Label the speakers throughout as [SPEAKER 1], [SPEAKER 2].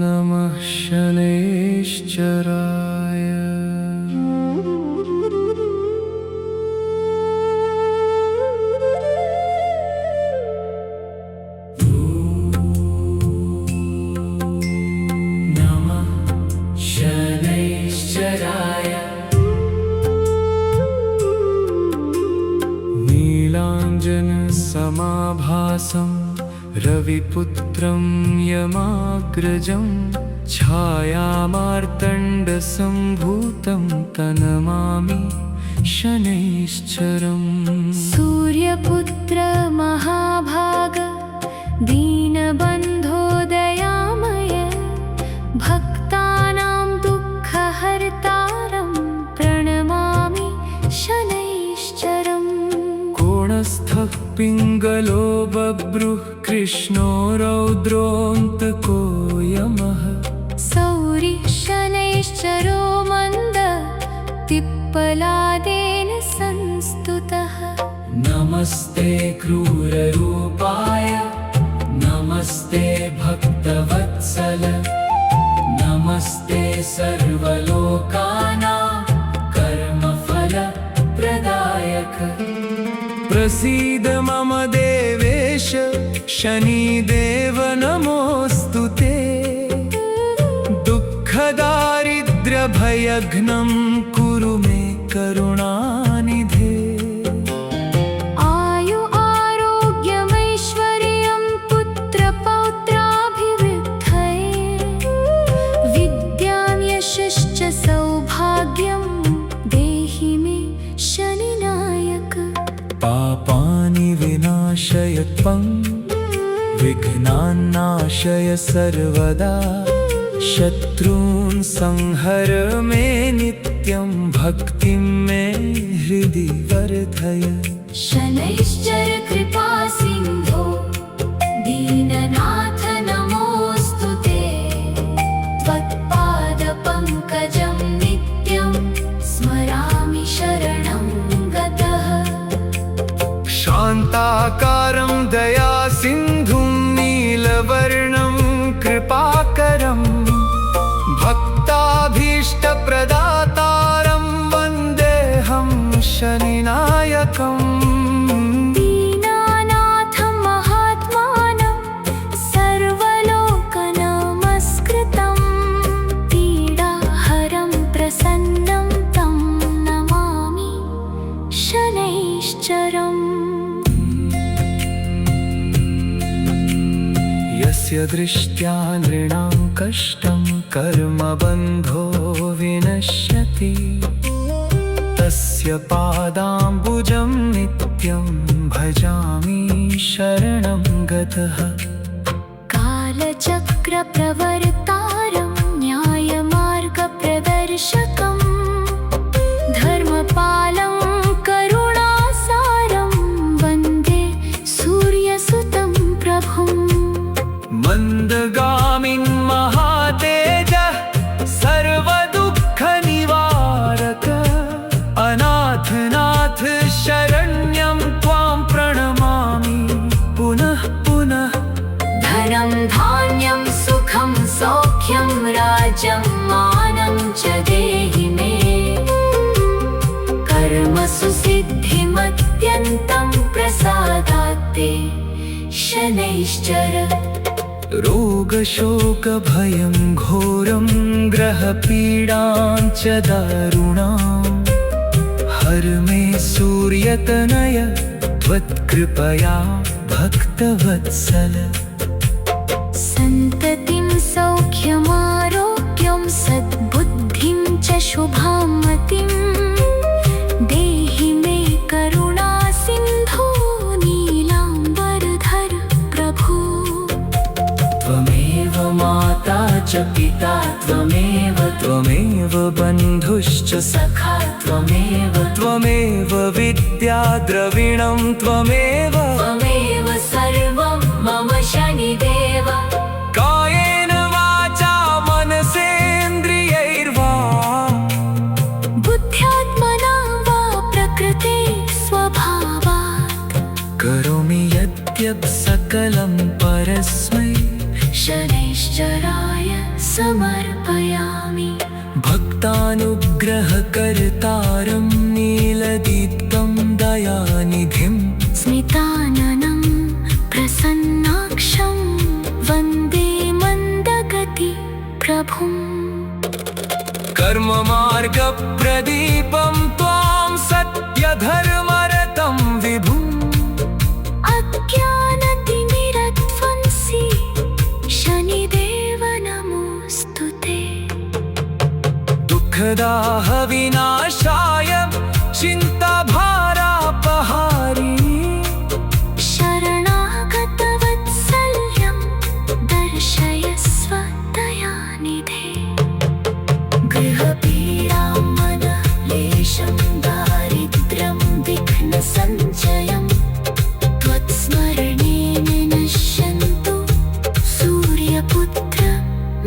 [SPEAKER 1] नमः शनैश्चराय। नमः शनैश्चराय। नीलाञ्जनसमाभासं रविपुत्रं यमाग्रजं छायामार्तण्डसम्भूतं तनमामि शनैश्चरम्।
[SPEAKER 2] सूर्यपुत्र महाभाग दीनबन्धो दयामय, भक्तानां दुःखहर्तारं प्रणमामि शनैश्चरम्।
[SPEAKER 1] कोणस्थः पिङ्गलो बभ्रुः कृष्णो रौद्रोऽन्तको यमः।
[SPEAKER 2] सौरिः शनैश्चरो मन्द पिप्पलादेन संस्तुतः।
[SPEAKER 1] नमस्ते क्रूररूपाय, नमस्ते भक्तवत्सल, नमस्ते सर्वलोकानां कर्मफलप्रदायक। प्रसीद मम देवेश शनिदेव नमोऽस्तु ते। दुःखदारिद्र्यभयघ्नं कुरु मे करुणानिधे।
[SPEAKER 2] आयु आरोग्यमैश्वर्यं पुत्रपौत्राभिवृद्धये, विद्यां यशश्च सौभाग्यं देहि मे शनिनायक।
[SPEAKER 1] पापानि विनाशय त्वं, विघ्नान्नाशय सर्वदा। शत्रून् संहर मे नित्यं, भक्तिं मे हृदि वर्धय।
[SPEAKER 2] शनैश्चर कृपा सिन्धो दीननाथ नमोऽस्तु ते। त्वत्पादपङ्कजं नित्यं स्मरामि शरणं गतः।
[SPEAKER 1] शान्ताकारं दयासिन्धुं नीलवर्णं कृपाकरं, भक्ताभीष्टप्रदातारं वन्देऽहं शनिनायकम्।
[SPEAKER 2] दीनानाथं महात्मानं सर्वलोकनमस्कृतं, पीडाहरं प्रसन्नं तं नमामि शनैश्चरम्।
[SPEAKER 1] यस्य दृष्ट्या नृणां कष्टं कर्मबन्धो विनश्यति, तस्य पादाम्बुजं नित्यं भजामि शरणं गतः।
[SPEAKER 2] कालचक्रप्रवर्तारं न्यायमार्गप्रदर्शकं, धर्मपालं करुणासारं वन्दे सूर्यसुतं प्रभुम्।
[SPEAKER 1] मन्दगामिन् महातेजः सर्वदुःखनिवारक, अनाथनाथ शरण्यं त्वां प्रणमामि पुनः पुनः।
[SPEAKER 2] धनं धान्यं सुखं सौख्यं राज्यं मानं च देहि मे, कर्मसु सिद्धिमत्यन्तं प्रसादात् ते शनैश्चर।
[SPEAKER 1] रोगशोकभयं घोरं ग्रहपीडां च दारुणां, हर मे सूर्यतनय त्वत्कृपया भक्तवत्सल।
[SPEAKER 2] सन्ततिं सौख्यमारोग्यं सद्बुद्धिं च शुभां मतिं, देहि मे करुणासिन्धो नीलाम्बरधर प्रभु।
[SPEAKER 1] त्वमेव माता च पिता त्वमेव बन्धुश्च सखा त्वमेव विद्या द्रविणं त्वमेव
[SPEAKER 2] सर्वं मम शनिदेव।
[SPEAKER 1] कायेन वाचा मनसेन्द्रियैर्वा,
[SPEAKER 2] बुद्ध्यात्मना वा प्रकृते स्वभावात्।
[SPEAKER 1] करोमि यद् परित्यक् सकलं परस्मै
[SPEAKER 2] शनैश्चराय समर्पयामि
[SPEAKER 1] भक्तानुग्रहकर्तारं नीलदीप्तं दयानिधिं
[SPEAKER 2] स्मिताननं प्रसन्नाक्षं वन्दे मन्दगति प्रभुम्
[SPEAKER 1] कर्ममार्गप्रदीपं त्वां सत्यधर्मरतं विभुम्
[SPEAKER 2] अज्ञानतिमिरध्वंसि शनिदेव नमोऽस्तु ते
[SPEAKER 1] दुःखदाहविनाशाय चिन्ताभारापहारी
[SPEAKER 2] शरणागतवत्सल्यं दर्शयस्व दयानिधे गृहपीडां मनक्लेशं दारिद्र्यं विघ्नसञ्चयं त्वत्स्मरणे विनश्यन्तु सूर्यपुत्र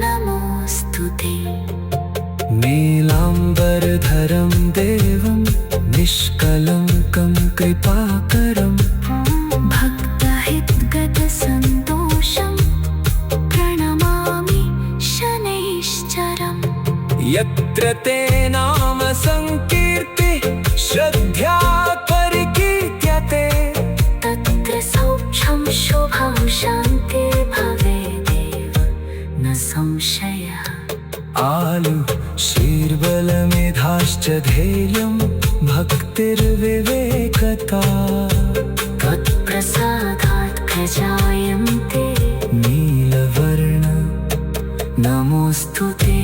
[SPEAKER 2] नमोऽस्तु ते
[SPEAKER 1] नीलाम्बरधरं देवं निष्कलङ्कं कृपाकरं
[SPEAKER 2] भक्तहितगतसन्तोषं प्रणमामि शनैश्चरम्
[SPEAKER 1] यत्र ते नाम संकीर्ति श्रद्ध्या परिकीर्त्यते
[SPEAKER 2] तत्र सौख्यं शुभं शान्तिर्भवेदेव न संशयः
[SPEAKER 1] आलु शीर्बलमेधाश्च धैर्यं भक्तिर्विवेकता
[SPEAKER 2] त्वत्प्रसादात् प्रजायन्ते
[SPEAKER 1] नीलवर्ण नमोऽस्तु ते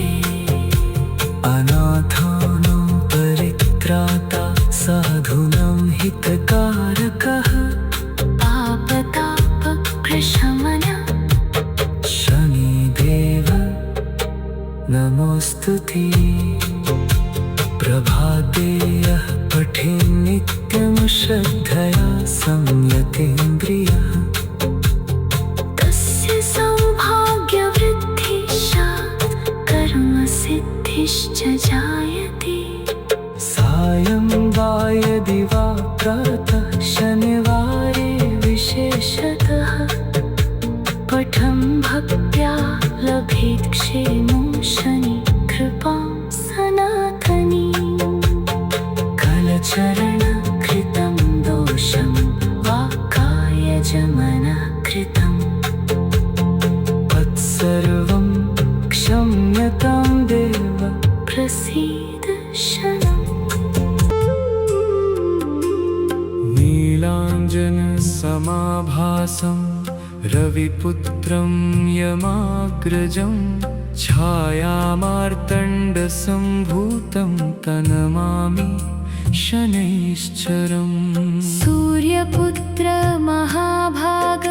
[SPEAKER 1] अनाथानां परित्राता साधूनां हितकारकः
[SPEAKER 2] पापतापप्रशमन
[SPEAKER 1] शनिदेव नमोऽस्तु ते प्रभाते यः पठेन् नित्यं श्रद्धया संयतेन्द्रियः
[SPEAKER 2] तस्य सौभाग्यवृद्धिः स्यात् कर्मसिद्धिश्च जायते
[SPEAKER 1] सायं वा यदि वा प्रातः शनिवारे विशेषतः
[SPEAKER 2] पठं भक्त्या लभेत् क्षेमो शनि कृपां सनातनी
[SPEAKER 1] कलचरणकृतं
[SPEAKER 2] दोषं वा कायजमनकृतं
[SPEAKER 1] तत्सर्वं क्षम्यतां देव
[SPEAKER 2] प्रसीद शनम्
[SPEAKER 1] नीलाञ्जनसमाभासं रविपुत्रं यमाग्रजं छायामार्तण्डसम्भूतं तनमामि शनैश्चरम्
[SPEAKER 2] सूर्यपुत्र महाभाग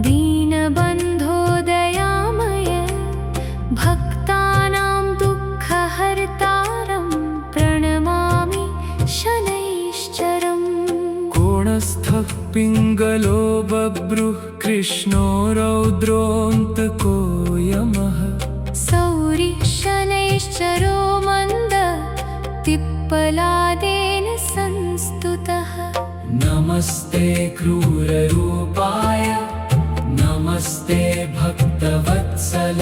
[SPEAKER 2] दीनबन्धो दयामय भक्तानां दुःखहर्तारं प्रणमामि शनैश्चरम्
[SPEAKER 1] कोणस्थः पिङ्गलो बभ्रुः कृष्णो रौद्रोऽन्तको यमः
[SPEAKER 2] सौरि शनैश्चरो मन्द पिप्पलादेन संस्तुतः
[SPEAKER 1] नमस्ते क्रूररूपाय नमस्ते भक्तवत्सल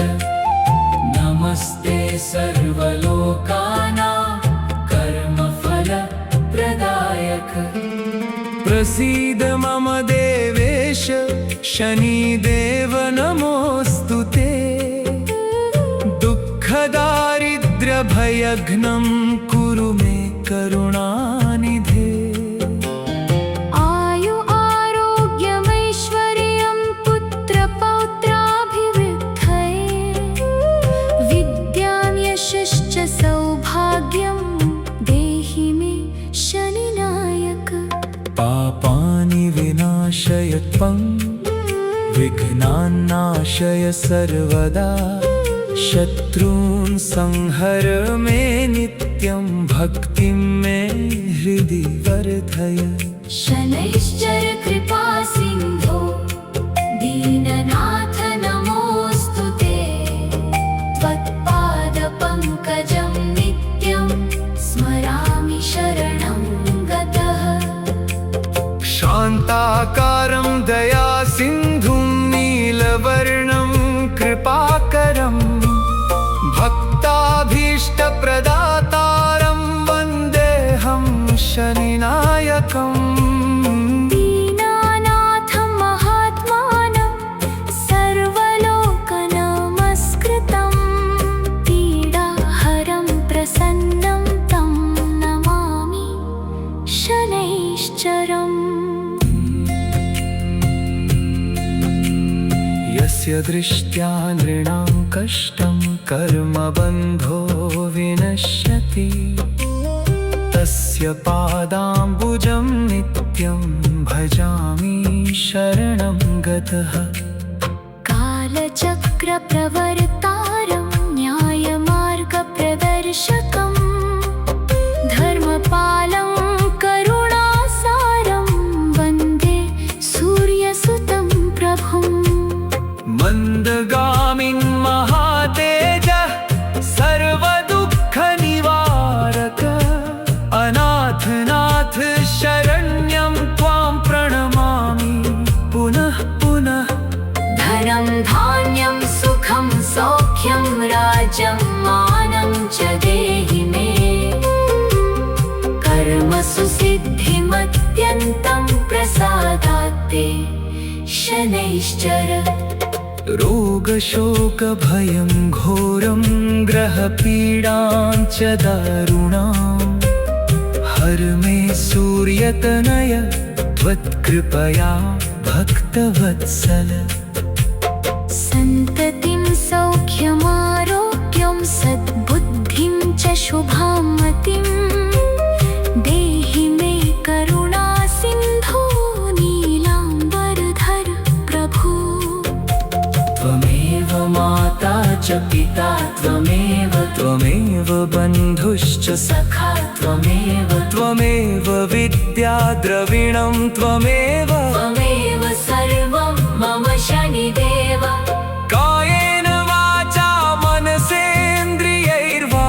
[SPEAKER 1] नमस्ते सर्वलोकानां कर्मफलप्रदायक प्रसीद मम देवेश शनिदेव नमोऽस्तु ते दुःखदारिद्र्यभयघ्नं कुरु मे करुणानिधे
[SPEAKER 2] आयु आरोग्यमैश्वर्यं पुत्रपौत्राभिवृद्धये विद्यां यशश्च सौभाग्यं देहि मे शनिनायक
[SPEAKER 1] पापानि विनाशय त्वं विघ्नान्नाशय सर्वदा शत्रून् संहर मे नित्यं भक्तिं मे हृदि वर्धय
[SPEAKER 2] शनैश्चर कृपा सिन्धो दीननाथ नमोऽस्तु ते त्वत्पादपङ्कजं नित्यं स्मरामि शरणं गतः
[SPEAKER 1] शान्ताकारं दया यस्य दृष्ट्या नृणां कष्टं कर्मबन्धो विनश्यति तस्य पादाम्बुजं नित्यं भजामि शरणं गतः
[SPEAKER 2] कालचक्रप्रवर्तारं न्यायमार्गप्रदर्शकं धर्मपालं करुणासारं वन्दे सूर्यसुतं प्रभुम्
[SPEAKER 1] मन्दगामिन् महातेजः सर्वदुःखनिवारक अनाथनाथ शरण्यं त्वां प्रणमामि पुनः पुनः
[SPEAKER 2] धनं धान्यं सुखं सौख्यं राज्यं मानं च देहि मे कर्मसु सिद्धिमत्यन्तं प्रसादात् ते शनैश्चर
[SPEAKER 1] रोगशोकभयं घोरं ग्रहपीडां च दारुणां हर मे सूर्यतनय त्वत्कृपया भक्तवत्सल
[SPEAKER 2] सन्ततिं सौख्यमारोग्यं सद्बुद्धिं च शुभां मतिं देहि मे करुणासिन्धो नीलाम्बरधर प्रभु
[SPEAKER 1] त्वमेव माता च पिता त्वमेव बन्धुश्च सखा त्वमेव विद्या द्रविणं त्वमेव
[SPEAKER 2] सर्वं मम शनिदेव
[SPEAKER 1] कायेन वाचा मनसेन्द्रियैर्वा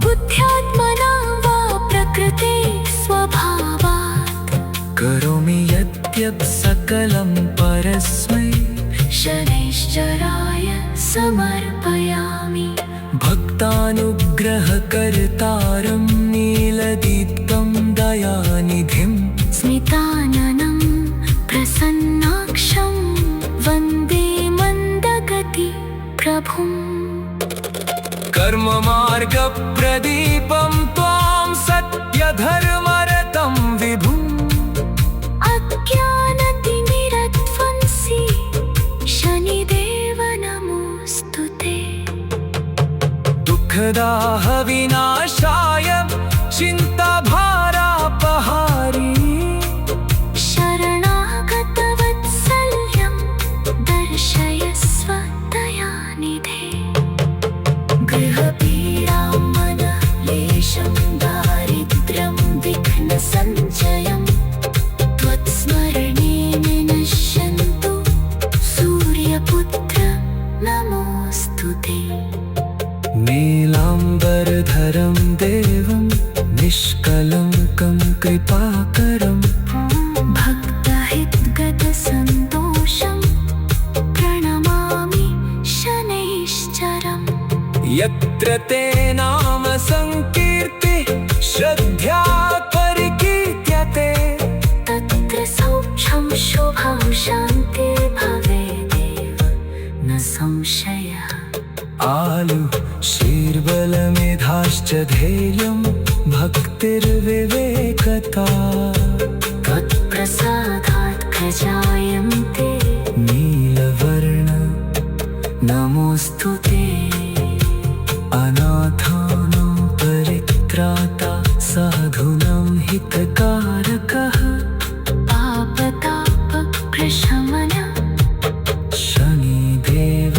[SPEAKER 2] बुद्ध्यात्मना वा प्रकृते स्वभावात्
[SPEAKER 1] करोमि यद्यत् सकलं परस्मै
[SPEAKER 2] शनैश्चराय समर्पयामि
[SPEAKER 1] भक्तानुग्रहकर्तारं नीलदीप्तं दयानिधिं
[SPEAKER 2] स्मिताननं प्रसन्नाक्षं वन्दे मन्दगति प्रभुम्
[SPEAKER 1] कर्ममार्गप्रदीपं त्वां सत्यधर्मरतं विभुम्
[SPEAKER 2] अज्ञानतिमिरध्वंसी शनिदेव नमोऽस्तु ते
[SPEAKER 1] दुःखदाहविनाशाय चिन्ताभारापहारी
[SPEAKER 2] शरणागतवत्सल्यं दर्शयस्व दयानिधे गृहपीडां मनक्लेशं दारिद्र्यं विघ्नसञ्चयं त्वत्स्मरणेन नश्यन्तु सूर्यपुत्र नमोऽस्तु ते
[SPEAKER 1] नीलाम्बरधरं देवं निष्कलङ्कं कृपाकरं
[SPEAKER 2] भक्तहितगतसन्तोषं प्रणमामि शनैश्चरम्
[SPEAKER 1] यत्र ते नाम संकीर्ति श्रद्धा परिकीर्त्यते
[SPEAKER 2] तत्र सौख्यं शुभं शान्ति भवेदेव न संशयः
[SPEAKER 1] आलु शीर्बलमेधाश्च धैर्यं भक्तिर्विवेकता
[SPEAKER 2] त्वत्प्रसादात् प्रजायन्ते
[SPEAKER 1] नीलवर्ण नमोऽस्तु ते अनाथानां परित्राता साधूनां हितकारकः
[SPEAKER 2] पापतापप्रशमन
[SPEAKER 1] शनिदेव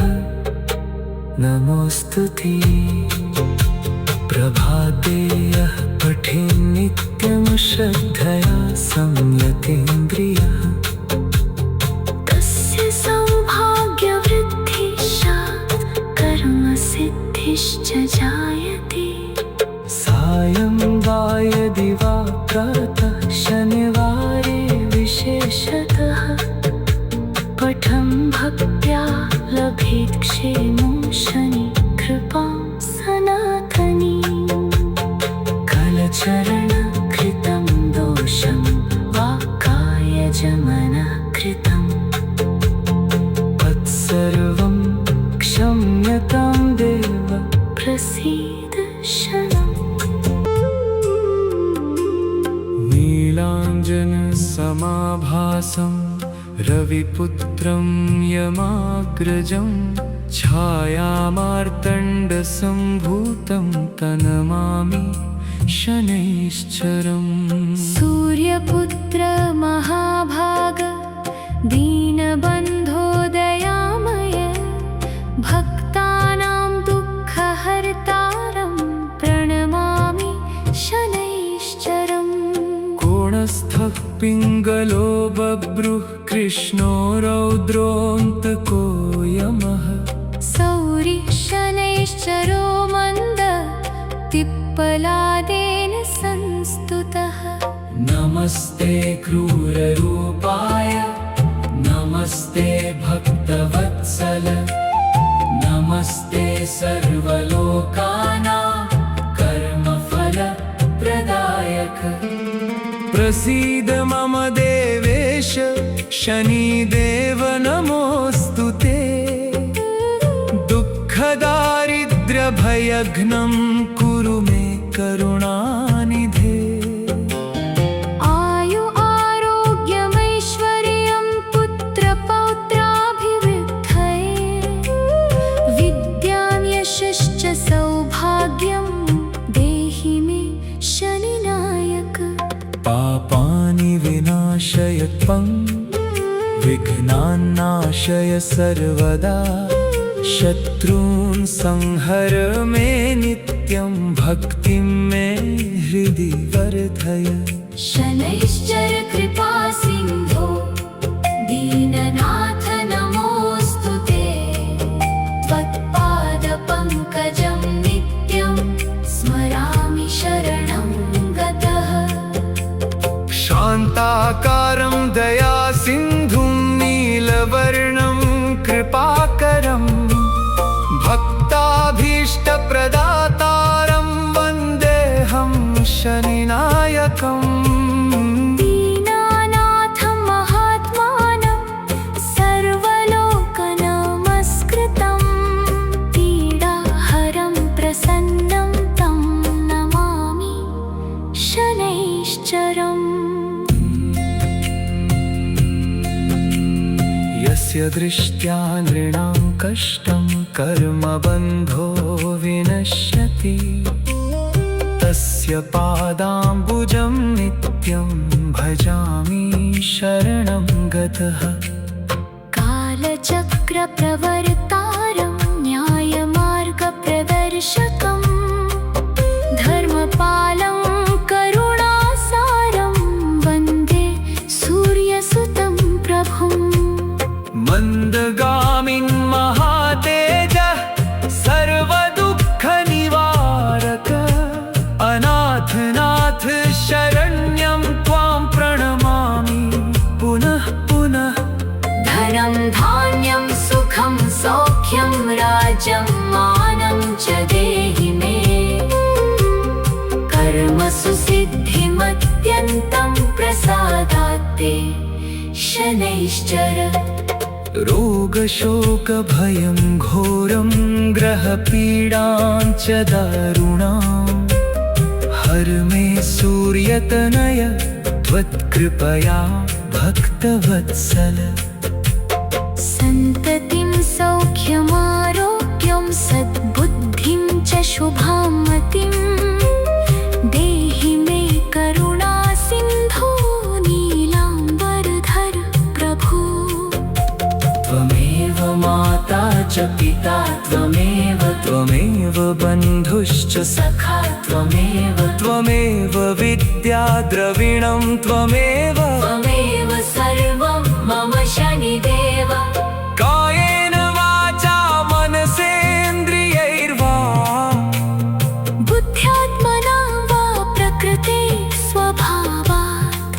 [SPEAKER 1] नमोऽस्तु ते प्रभाते यः पठेन् नित्यं श्रद्धया संयतेन्द्रियः
[SPEAKER 2] तस्य सौभाग्यवृद्धिः स्यात् कर्मसिद्धिश्च जायते
[SPEAKER 1] सायं वा यदि वा प्रातः शनिवारे विशेषतः पठं भक्त्या लभेत् क्षेमो शनि कृपां सनातनी कलचरणकृतं दोषं वा कायजमनकृतं तत्सर्वं क्षम्यतां देव प्रसीद शरणम् नीलाञ्जनसमाभासं रविपुत्रं यमाग्रजं छायामार्तण्डसम्भूतं तनमामि शनैश्चरम्
[SPEAKER 2] सूर्यपुत्र महाभाग दीनबन्धो दयामय भक्तानां दुःखहर्तारं प्रणमामि शनैश्चरम्
[SPEAKER 1] कोणस्थः पिङ्गलो बभ्रुः कृष्णो रौद्रोऽन्तको यमः
[SPEAKER 2] सौरिः शनैश्चरो मन्द पिप्पलादेन संस्तुतः
[SPEAKER 1] नमस्ते क्रूररूपाय नमस्ते भक्तवत्सल नमस्ते सर्वलोकानां कर्मफलप्रदायक प्रसीद मम देवेश शनिदेव नमोऽस्तु ते दुःखदारिद्र्यभयघ्नं कुरु मे करुणानिधे
[SPEAKER 2] आयु आरोग्यमैश्वर्यं पुत्रपौत्राभिवृद्धये विद्यां यशश्च सौभाग्यं देहि मे शनिनायक
[SPEAKER 1] पापानि विनाशय त्वं विघ्नान्नाशय सर्वदा शत्रून् संहर मे नित्यं भक्तिं मे हृदि वर्धय
[SPEAKER 2] शनैश्चर कृपा सिन्धो दीननाथ नमोऽस्तु ते त्वत्पादपङ्कजं नित्यं स्मरामि शरणं गतः
[SPEAKER 1] शान्ताकारं दयासिन्धुं नीलवर्णं कृपाकरं भक्ताभीष्टप्रदातारं वन्देऽहं शनिनायकम्
[SPEAKER 2] दीनानाथं महात्मानं सर्वलोकनमस्कृतं पीडाहरं प्रसन्नं तं नमामि शनैश्चरम्
[SPEAKER 1] यस्य दृष्ट्या नृणां कष्टं कर्मबन्धो विनश्यति तस्य पादाम्बुजं नित्यं भजामि शरणं गतः
[SPEAKER 2] कालचक्रप्रवर्तारं न्यायमार्गप्रदर्शकं धर्मपालं करुणासारं वन्दे सूर्यसुतं प्रभुम्
[SPEAKER 1] मन्दगामिन् महातेजः सर्वदुःखनिवारक अनाथनाथ शरण्यं त्वां प्रणमामि पुनः पुनः
[SPEAKER 2] धनं धान्यं सुखं सौख्यं राज्यं मानं च देहि मे कर्मसु सिद्धिमत्यन्तं प्रसादात् ते शनैश्चर
[SPEAKER 1] रोगशोकभयं घोरं ग्रहपीडां च दारुणां हर मे सूर्यतनय त्वत्कृपया भक्तवत्सल
[SPEAKER 2] सन्ततिं सौख्यमारोग्यं सद्बुद्धिं च शुभां मतिं देहि मे करुणासिन्धो नीलाम्बरधर प्रभु
[SPEAKER 1] त्वमेव माता च पिता त्वमेव बन्धुश्च सखा त्वमेव विद्या द्रविणं त्वमेव
[SPEAKER 2] सर्वं मम शनिदेव
[SPEAKER 1] कायेन वाचा मनसेन्द्रियैर्वा
[SPEAKER 2] बुद्ध्यात्मना वा प्रकृते स्वभावात्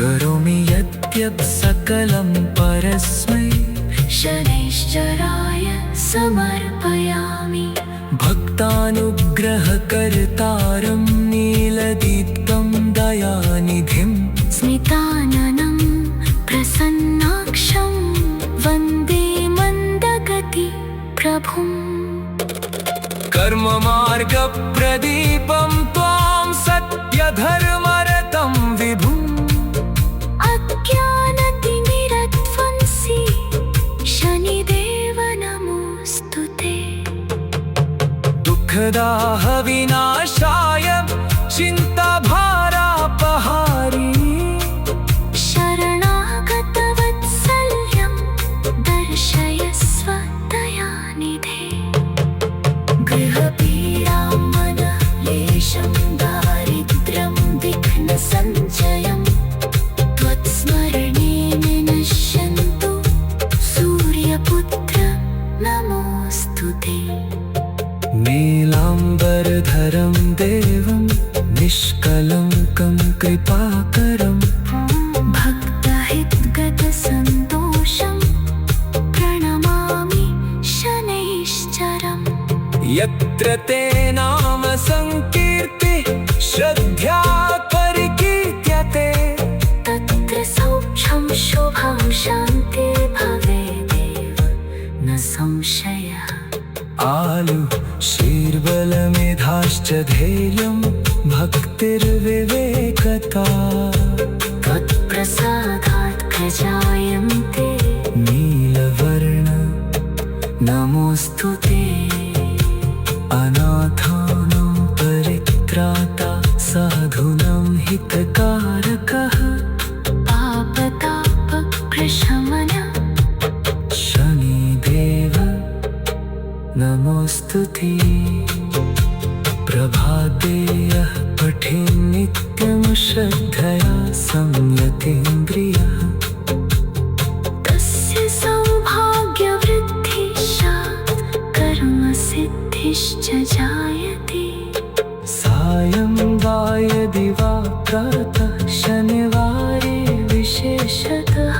[SPEAKER 1] करोमि यद्यत् सकलं परस्मै
[SPEAKER 2] शनैश्चराय समर्पयामि
[SPEAKER 1] भक्तानुग्रहकर्तारं नीलदीप्तं दयानिधिं
[SPEAKER 2] स्मिताननं प्रसन्नाक्षं वन्दे मन्दगति प्रभुम्
[SPEAKER 1] कर्ममार्गप्रदीपं त्वां सत्यधर्मरतं विभुम्
[SPEAKER 2] अज्ञानतिमिरत्वं
[SPEAKER 1] दुर्गदाह विनाशाय चिन्ताभारापहारी
[SPEAKER 2] शरणागतवत्सल्यं दर्शयस्व दयानिधे गृहपीडां मनक्लेशं दारिद्र्यं विघ्नसञ्चयं त्वत्स्मरणे विनश्यन्तु सूर्यपुत्र नमोऽस्तु ते
[SPEAKER 1] नीलाम्बरधरं देवं निष्कलङ्कं कृपाकरं
[SPEAKER 2] भक्तहितगतसन्तोषं प्रणमामि शनैश्चरम्
[SPEAKER 1] यत्र ते नाम संकीर्ति श्रद्ध्या परिकीर्त्यते
[SPEAKER 2] तत्र सौख्यं शुभं शान्ति भवेदेव न संशयः
[SPEAKER 1] आलु शीर्बलमेधाश्च धैर्यं भक्तिर्विवेकता
[SPEAKER 2] त्वत्प्रसादात् प्रजायन्ते
[SPEAKER 1] नीलवर्ण
[SPEAKER 2] नमोऽस्तु ते
[SPEAKER 1] अनाथानां परित्राता साधूनां हितकारकः
[SPEAKER 2] पापतापप्रशमन
[SPEAKER 1] शनिदेव नमोऽस्तु ते प्रभाते यः पठेन् नित्यं श्रद्धया संयतेन्द्रियः
[SPEAKER 2] तस्य सौभाग्यवृद्धिः स्यात् कर्मसिद्धिश्च जायते
[SPEAKER 1] सायं वा यदि वा प्रातः शनिवारे विशेषतः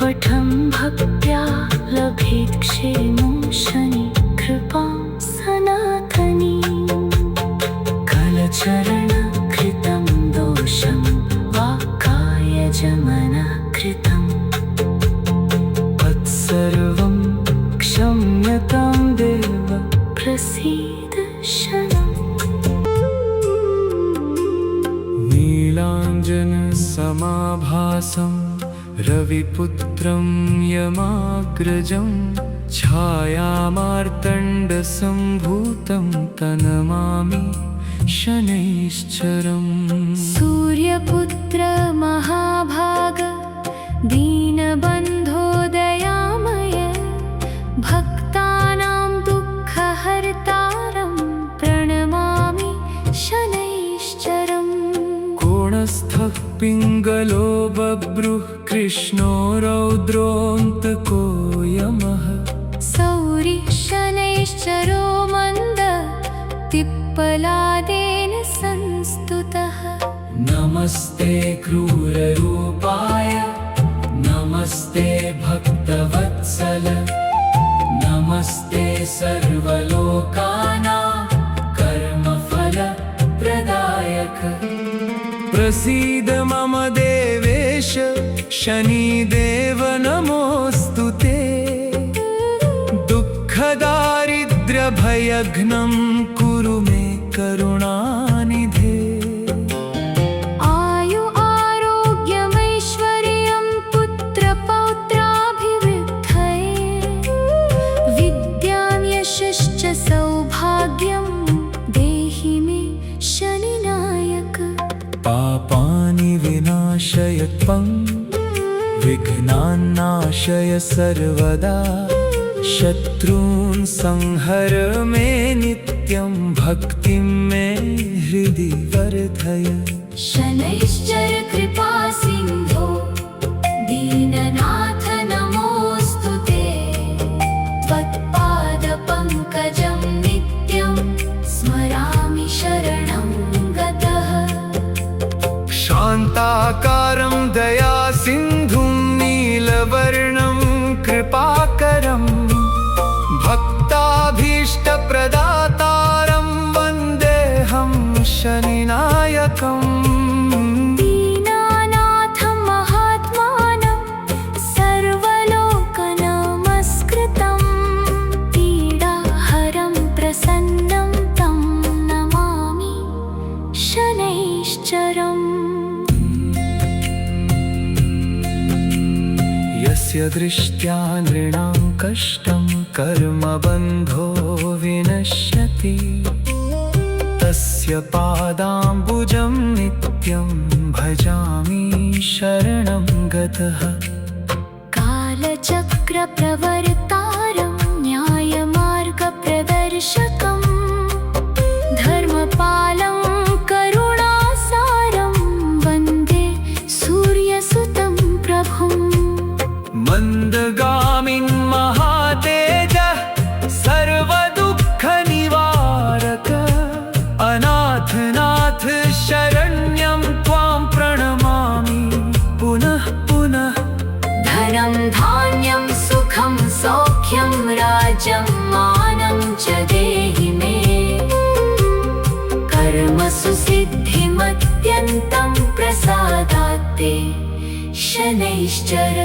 [SPEAKER 2] पठं भक्त्या लभेत् क्षेमं शनि कृपां सनातनी कलचरणकृतं दोषं वा कायजमनकृतं
[SPEAKER 1] तत्सर्वं क्षम्यतां देव
[SPEAKER 2] प्रसीद शनम्
[SPEAKER 1] नीलाञ्जनसमाभासं रविपुत्रं यमाग्रजं छायामार्तण्डसम्भूतं तनमामि शनैश्चरम्
[SPEAKER 2] सूर्यपुत्र महाभाग दीनबन्धो दयामय भक्तानां दुःखहर्तारं प्रणमामि शनैश्चरम्
[SPEAKER 1] कोणस्थः पिङ्गलो बभ्रुः कृष्णो रौद्रोऽन्तको यमः
[SPEAKER 2] सौरिः शनैश्चरो मन्द पिप्पलादेन संस्तुतः
[SPEAKER 1] नमस्ते क्रूररूपाय नमस्ते भक्तवत्सल नमस्ते सर्वलोकानां कर्मफलप्रदायक प्रसीद मम देवेश शनिदेव नमोऽस्तु ते दुःखदारिद्र्यभयघ्नं कुरु मे करुणानिधे
[SPEAKER 2] आयु आरोग्यमैश्वर्यं पुत्रपौत्राभिवृद्धये विद्यां यशश्च सौभाग्यं देहि मे शनिनायक
[SPEAKER 1] पापानि विनाशय त्वं विघ्नान्नाशय सर्वदा शत्रून् संहर मे नित्यं भक्तिं मे हृदि वर्धय
[SPEAKER 2] शनैश्चर कृपा सिन्धो दीननाथ नमोऽस्तु ते त्वत्पादपङ्कजं नित्यं स्मरामि शरणं गतः
[SPEAKER 1] शान्ताकारं दयासिन्धुं नीलवर्णं कृपाकरं भक्ताभीष्टप्रदातारं वन्देऽहं शनिनायकम्
[SPEAKER 2] दीनानाथं
[SPEAKER 1] यस्य दृष्ट्या नृणां कष्टं कर्मबन्धो विनश्यति तस्य पादाम्बुजं नित्यं भजामि शरणं गतः
[SPEAKER 2] कालचक्रप्रवर्तारं न्यायमार्गप्रदर्शकं धर्मपालं करुणासारं वन्दे सूर्यसुतं प्रभुम्
[SPEAKER 1] मन्दगामिन् महातेजः सर्वदुःखनिवारक अनाथनाथ शरण्यं त्वां प्रणमामि पुनः पुनः
[SPEAKER 2] धनं धान्यं सुखं सौख्यं राज्यं मानं च देहि मे कर्मसु सिद्धिमत्यन्तं प्रसादात् ते शनैश्चर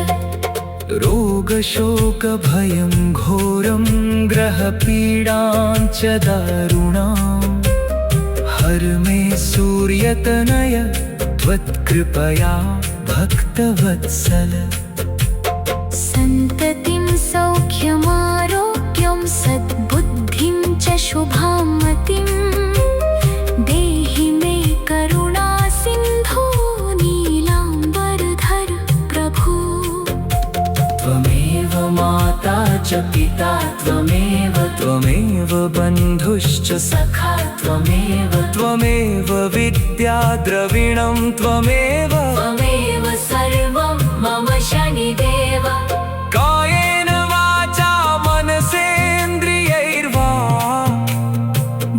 [SPEAKER 1] रोगशोकभयं घोरं ग्रहपीडां च दारुणां हर मे सूर्यतनय त्वत्कृपया भक्तवत्सल
[SPEAKER 2] सन्ततिं सौख्यमारोग्यं सद्बुद्धिं च शुभां मतिं देहि मे करुणासिन्धो नीलाम्बरधर प्रभो
[SPEAKER 1] त्वमेव माता च पिता त्वमेव बन्धुश्च सखा त्वमेव विद्या द्रविणं त्वमेव
[SPEAKER 2] सर्वं मम शनिदेव
[SPEAKER 1] कायेन वाचा मनसेन्द्रियैर्वा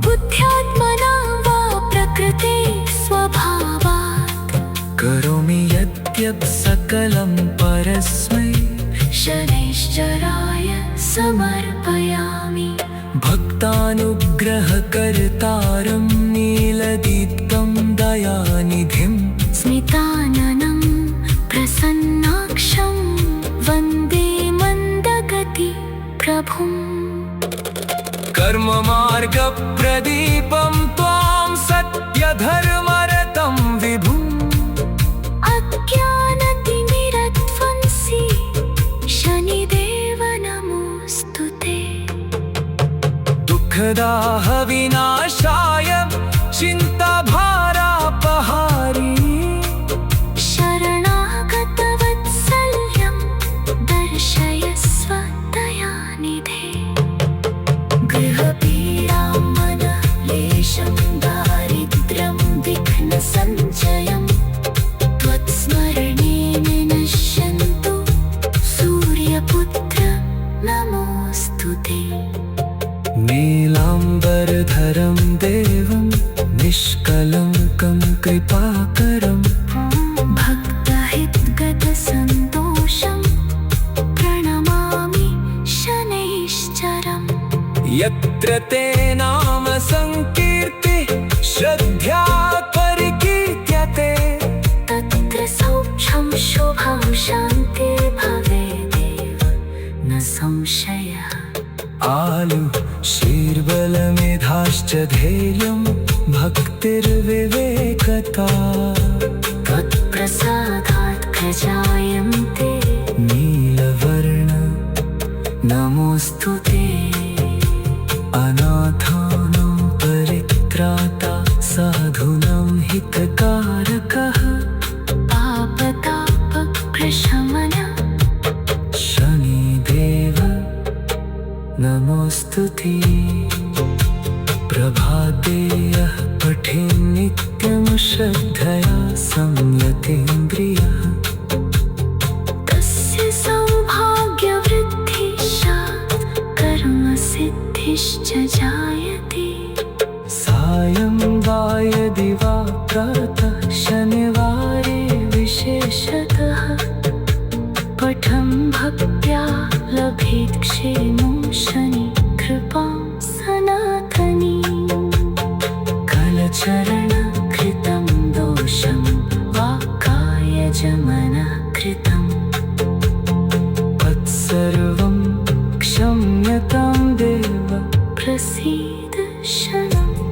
[SPEAKER 2] बुद्ध्यात्मना वा प्रकृते स्वभावात्
[SPEAKER 1] करोमि यद्यत् सकलं परस्मै
[SPEAKER 2] शनैश्चराय समर्पयामि
[SPEAKER 1] भक्तानुग्रहकर्तारं नीलदीप्तं दयानिधिं
[SPEAKER 2] स्मिताननं प्रसन्नाक्षं वन्दे मन्दगति प्रभुम्
[SPEAKER 1] कर्ममार्गप्रदीपं त्वां सत्यधर्मरतं विभुम्
[SPEAKER 2] अज्ञानतिमिरध्वंसी शनिदेव नमोऽस्तु ते
[SPEAKER 1] दुःखदाहविनाशाय चिन्ताभारापहारी
[SPEAKER 2] शरणागतवत्सल्यं दर्शयस्व दयानिधे गृहपीडां मनक्लेशं दारिद्र्यं विघ्नसञ्चयं त्वत्स्मरणेन नश्यन्तु सूर्यपुत्र नमोऽस्तु ते
[SPEAKER 1] नीलाम्बरधरं देवं निष्कलङ्कं कृपाकरं
[SPEAKER 2] भक्तहितगतसन्तोषं प्रणमामि शनैश्चरम्
[SPEAKER 1] यत्र ते नाम संकीर्ति श्रद्धा परिकीर्त्यते
[SPEAKER 2] तत्र सौख्यं शुभं शान्तिर्भवेदेव न संशयः
[SPEAKER 1] आलु शीर्बलमेधाश्च धैर्यं भक्तिर्विवेकता
[SPEAKER 2] त्वत्प्रसादात् प्रजायन्ते
[SPEAKER 1] नीलवर्ण नमोऽस्तु ते अनाथानां परित्राता साधूनां हितकारकः
[SPEAKER 2] पापतापप्रशमन
[SPEAKER 1] शनिदेव नमोऽस्तु ते प्रभाते यः पठेन् नित्यं श्रद्धया संयतेन्द्रियः
[SPEAKER 2] तस्य सौभाग्यवृद्धिः स्यात् कर्मसिद्धिश्च जायते
[SPEAKER 1] सायं वा यदि वा प्रातः शनिवारे विशेषतः पठं भक्त्या लभेत् क्षेमो शनि कृपां सनातनी कलचरणकृतं दोषं वा कायजमनकृतं तत्सर्वं क्षम्यतां देव प्रसीद शरणम्